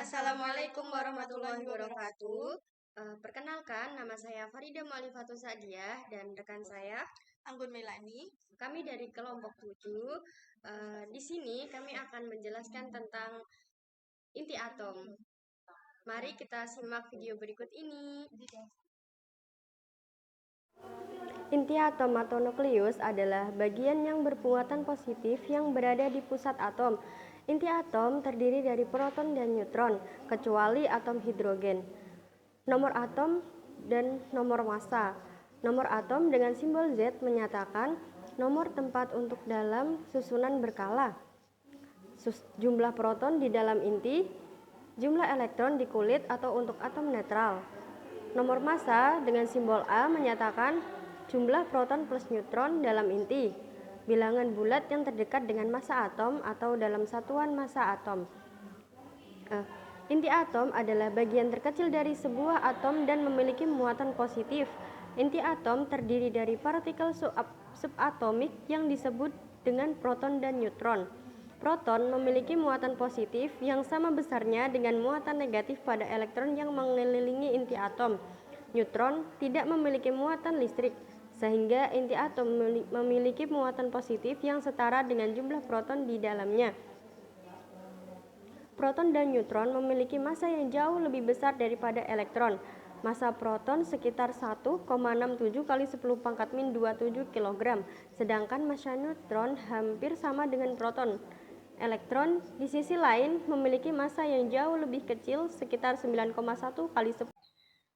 Assalamualaikum warahmatullahi wabarakatuh. Perkenalkan, nama saya Farida Mu'alifatul Sa'diyah dan rekan saya Anggun Melani. Kami dari kelompok 7. Di sini kami akan menjelaskan tentang inti atom. Mari kita simak video berikut ini. Inti atom atau nukleus adalah bagian yang bermuatan positif yang berada di pusat atom. Inti atom terdiri dari proton dan neutron, kecuali atom hidrogen. Nomor atom dan nomor massa. Nomor atom dengan simbol Z menyatakan nomor tempat untuk dalam susunan berkala. Jumlah proton di dalam inti, jumlah elektron di kulit atau untuk atom netral. Nomor massa dengan simbol A menyatakan jumlah proton plus neutron dalam inti, bilangan bulat yang terdekat dengan massa atom atau dalam satuan massa atom. Inti atom adalah bagian terkecil dari sebuah atom dan memiliki muatan positif. Inti atom terdiri dari partikel subatomik yang disebut dengan proton dan neutron. Proton memiliki muatan positif yang sama besarnya dengan muatan negatif pada elektron yang mengelilingi inti atom. Neutron tidak memiliki muatan listrik, sehingga inti atom memiliki muatan positif yang setara dengan jumlah proton di dalamnya. Proton dan neutron memiliki massa yang jauh lebih besar daripada elektron. Massa proton sekitar 1,67 kali 10⁻⁻27 kg, sedangkan massa neutron hampir sama dengan proton. Elektron di sisi lain memiliki massa yang jauh lebih kecil, sekitar 9,1 kali 10.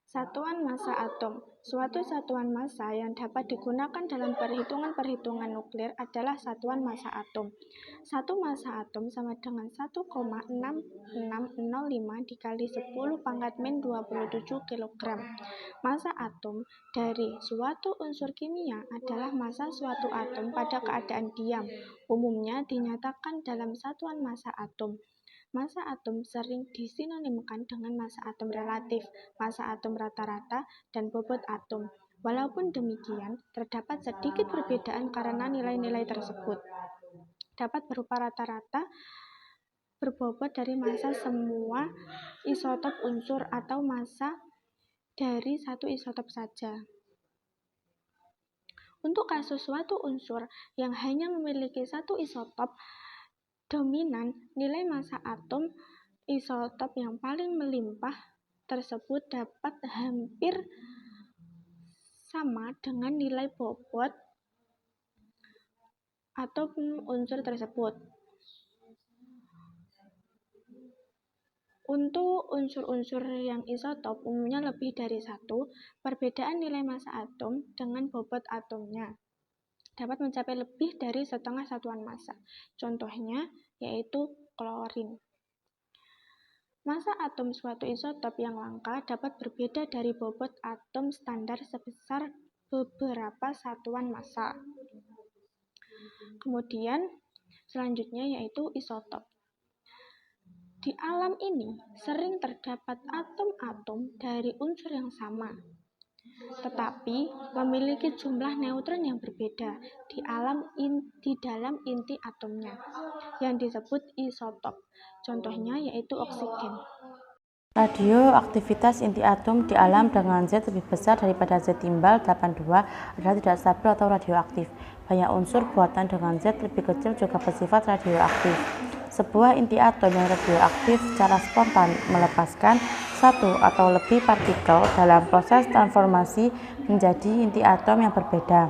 Satuan massa atom. Suatu satuan massa yang dapat digunakan dalam perhitungan-perhitungan nuklir adalah satuan massa atom. Satu massa atom sama dengan 1,6605 dikali 10⁻⁻27 kg. Massa atom dari suatu unsur kimia adalah massa suatu atom pada keadaan diam. Umumnya dinyatakan dalam satuan massa atom. Massa atom sering disinonimkan dengan massa atom relatif, massa atom rata-rata, dan bobot atom. Walaupun demikian, terdapat sedikit perbedaan karena nilai-nilai tersebut dapat berupa rata-rata berbobot dari massa semua isotop unsur atau massa dari satu isotop saja. Untuk kasus suatu unsur yang hanya memiliki satu isotop dominan, nilai massa atom isotop yang paling melimpah tersebut dapat hampir sama dengan nilai bobot atom unsur tersebut. Untuk unsur-unsur yang isotop umumnya lebih dari satu, perbedaan nilai massa atom dengan bobot atomnya dapat mencapai lebih dari setengah satuan massa. Contohnya yaitu klorin. Massa atom suatu isotop yang langka dapat berbeda dari bobot atom standar sebesar beberapa satuan massa. Kemudian selanjutnya yaitu isotop. Di alam ini sering terdapat atom-atom dari unsur yang sama, tetapi memiliki jumlah neutron yang berbeda di dalam inti atomnya, yang disebut isotop. Contohnya yaitu oksigen. Radioaktivitas inti atom di alam dengan Z lebih besar daripada Z timbal 82 adalah tidak stabil atau radioaktif. Banyak unsur buatan dengan Z lebih kecil juga bersifat radioaktif. Sebuah inti atom yang radioaktif secara spontan melepaskan satu atau lebih partikel dalam proses transformasi menjadi inti atom yang berbeda.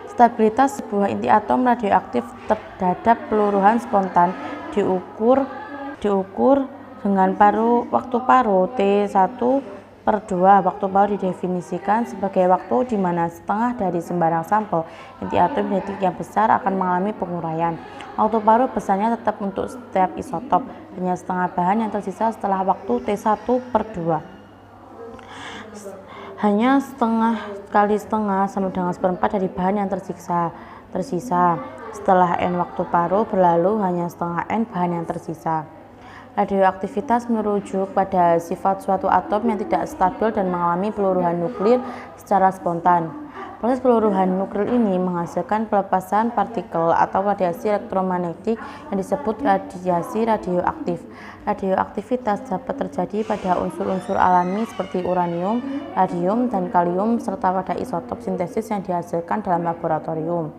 Stabilitas sebuah inti atom radioaktif terhadap peluruhan spontan diukur dengan waktu paruh T1/2. Waktu paruh didefinisikan sebagai waktu di mana setengah dari sembarang sampel inti atom genetik yang besar akan mengalami penguraian. Waktu paruh besarnya tetap untuk setiap isotop, hanya setengah bahan yang tersisa setelah waktu T1/2. Hanya setengah kali setengah sama dengan seperempat dari bahan yang tersisa. Setelah N waktu paruh berlalu, hanya setengah N bahan yang tersisa. Radioaktivitas merujuk pada sifat suatu atom yang tidak stabil dan mengalami peluruhan nuklir secara spontan. Proses peluruhan nuklir ini menghasilkan pelepasan partikel atau radiasi elektromagnetik yang disebut radiasi radioaktif. Radioaktivitas dapat terjadi pada unsur-unsur alami seperti uranium, radium, dan kalium, serta pada isotop sintesis yang dihasilkan dalam laboratorium.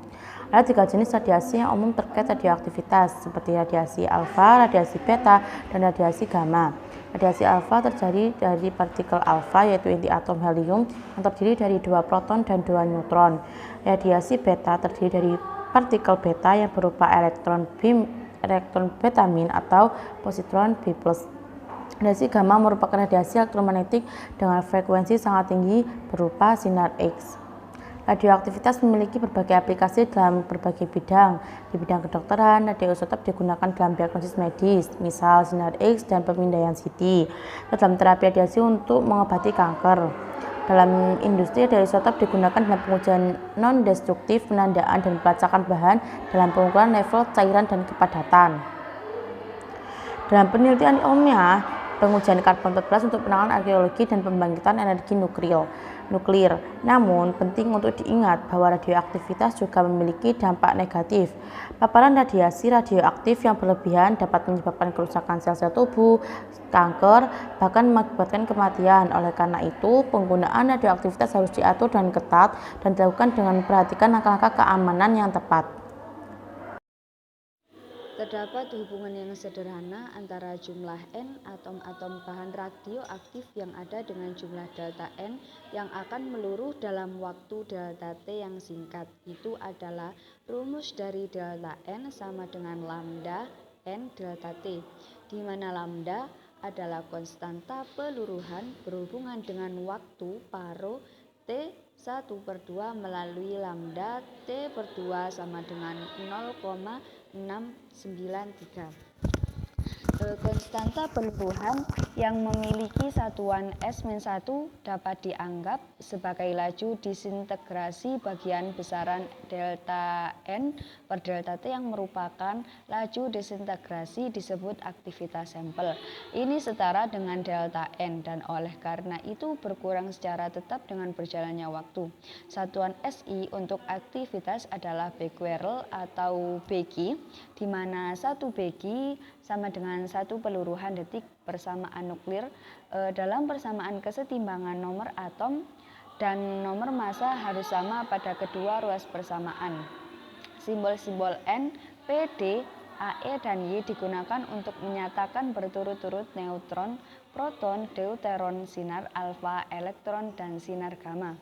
Ada 3 jenis radiasi yang umum terkait radioaktivitas, seperti radiasi alfa, radiasi beta, dan radiasi gamma. Radiasi alfa terjadi dari partikel alfa, yaitu inti atom helium yang terdiri dari 2 proton dan 2 neutron. Radiasi beta terdiri dari partikel beta yang berupa elektron betamin atau positron B+. Radiasi gamma merupakan radiasi elektromagnetik dengan frekuensi sangat tinggi berupa sinar X. Radioaktivitas memiliki berbagai aplikasi dalam berbagai bidang. Di bidang kedokteran, radioisotop digunakan dalam diagnosis medis, misal sinar X dan pemindaian CT. Dalam terapi radiasi untuk mengobati kanker. Dalam industri, radioisotop digunakan dalam pengujian non-destruktif, penandaan dan pelacakan bahan dalam pengukuran level cairan dan kepadatan. Dalam penelitian ilmiah, pengujian karbon 14 untuk penanganan arkeologi dan pembangkitan energi nuklir. Namun, penting untuk diingat bahwa radioaktivitas juga memiliki dampak negatif. Paparan radiasi radioaktif yang berlebihan dapat menyebabkan kerusakan sel-sel tubuh, kanker, bahkan mengakibatkan kematian. Oleh karena itu, penggunaan radioaktivitas harus diatur dengan ketat dan dilakukan dengan memperhatikan langkah-langkah keamanan yang tepat. Terdapat hubungan yang sederhana antara jumlah N atom-atom bahan radioaktif yang ada dengan jumlah delta N yang akan meluruh dalam waktu delta T yang singkat. Itu adalah rumus dari delta N sama dengan lambda N delta T, di mana lambda adalah konstanta peluruhan berhubungan dengan waktu paro T 1/2 melalui lambda T per 2 sama dengan 0,693. Konstanta peluruhan yang memiliki satuan S-1 dapat dianggap sebagai laju disintegrasi bagian besaran delta N per delta T yang merupakan laju disintegrasi disebut aktivitas sampel. Ini setara dengan delta N dan oleh karena itu berkurang secara tetap dengan berjalannya waktu. Satuan SI untuk aktivitas adalah Becquerel atau Begi, di mana 1 Begi sama dengan 1 peluruhan detik. Persamaan nuklir dalam persamaan kesetimbangan nomor atom dan nomor massa harus sama pada kedua ruas persamaan. Simbol-simbol N, P, D, AE, dan Y digunakan untuk menyatakan berturut-turut neutron, proton, deuteron, sinar alfa, elektron, dan sinar gamma.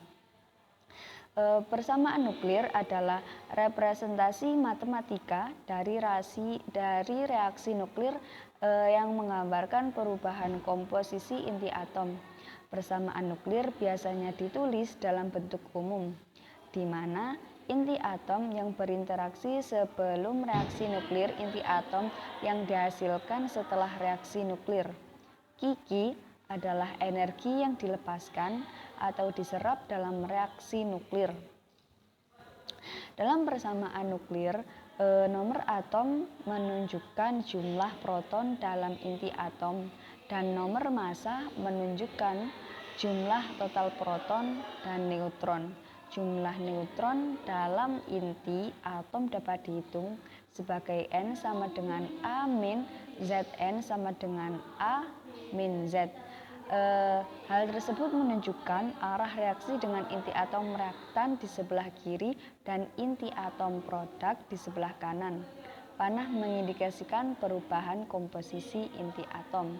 Persamaan nuklir adalah representasi matematika dari reaksi nuklir yang menggambarkan perubahan komposisi inti atom. Persamaan nuklir biasanya ditulis dalam bentuk umum, di mana inti atom yang berinteraksi sebelum reaksi nuklir inti atom yang dihasilkan setelah reaksi nuklir. Qi adalah energi yang dilepaskan atau diserap dalam reaksi nuklir. Dalam persamaan nuklir, nomor atom menunjukkan jumlah proton dalam inti atom dan nomor massa menunjukkan jumlah total proton dan neutron. Jumlah neutron dalam inti atom dapat dihitung sebagai N sama dengan A min Zn sama dengan A min Z. Hal tersebut menunjukkan arah reaksi dengan inti atom reaktan di sebelah kiri dan inti atom produk di sebelah kanan. Panah mengindikasikan perubahan komposisi inti atom.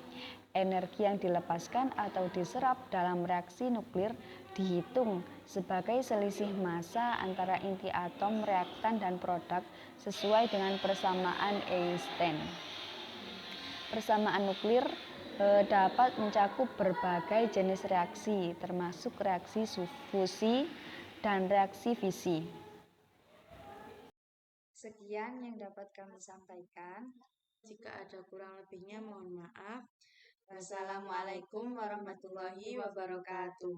Energi yang dilepaskan atau diserap dalam reaksi nuklir dihitung sebagai selisih massa antara inti atom reaktan dan produk sesuai dengan persamaan Einstein. Persamaan nuklir dapat mencakup berbagai jenis reaksi, termasuk reaksi fusi dan reaksi fisi. Sekian yang dapat kami sampaikan. Jika ada kurang lebihnya mohon maaf. Wassalamualaikum warahmatullahi wabarakatuh.